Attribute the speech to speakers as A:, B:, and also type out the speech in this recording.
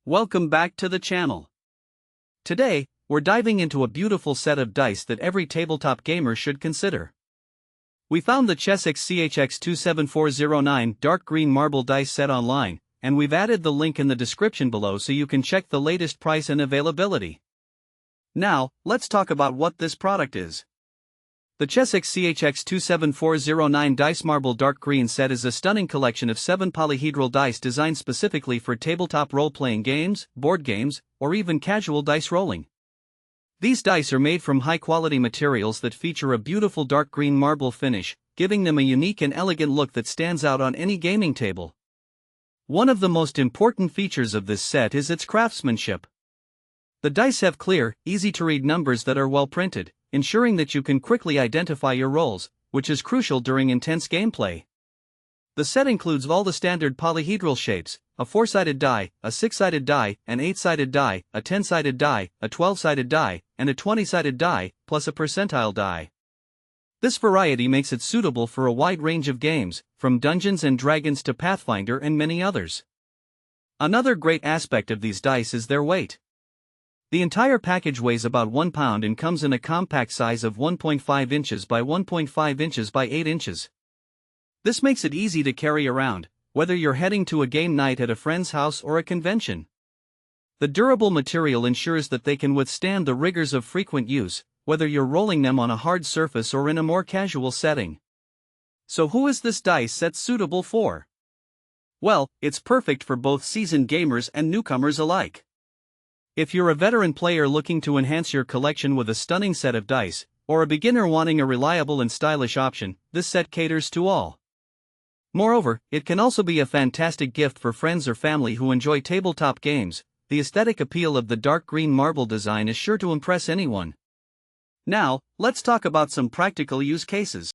A: Welcome back to the channel. Today, we're diving into a beautiful set of dice that every tabletop gamer should consider. We found the Chessex CHX27409 dark green marble dice set online, and we've added the link in the description below so you can check the latest price and availability. Now, let's talk about what this product is. The Chessex CHX27409 Dice Marble Dark Green set is a stunning collection of 7 polyhedral dice designed specifically for tabletop role-playing games, board games, or even casual dice rolling. These dice are made from high-quality materials that feature a beautiful dark green marble finish, giving them a unique and elegant look that stands out on any gaming table. One of the most important features of this set is its craftsmanship. The dice have clear, easy-to-read numbers that are well printed, ensuring that you can quickly identify your rolls, which is crucial during intense gameplay. The set includes all the standard polyhedral shapes: a 4-sided die, a 6-sided die, an 8-sided die, a 10-sided die, a 12-sided die, and a 20-sided die, plus a percentile die. This variety makes it suitable for a wide range of games, from Dungeons & Dragons to Pathfinder and many others. Another great aspect of these dice is their weight. The entire package weighs about 1 pound and comes in a compact size of 1.5 inches by 1.5 inches by 8 inches. This makes it easy to carry around, whether you're heading to a game night at a friend's house or a convention. The durable material ensures that they can withstand the rigors of frequent use, whether you're rolling them on a hard surface or in a more casual setting. So who is this dice set suitable for? Well, it's perfect for both seasoned gamers and newcomers alike. If you're a veteran player looking to enhance your collection with a stunning set of dice, or a beginner wanting a reliable and stylish option, this set caters to all. Moreover, it can also be a fantastic gift for friends or family who enjoy tabletop games. The aesthetic appeal of the dark green marble design is sure to impress anyone. Now, let's talk about some practical use cases.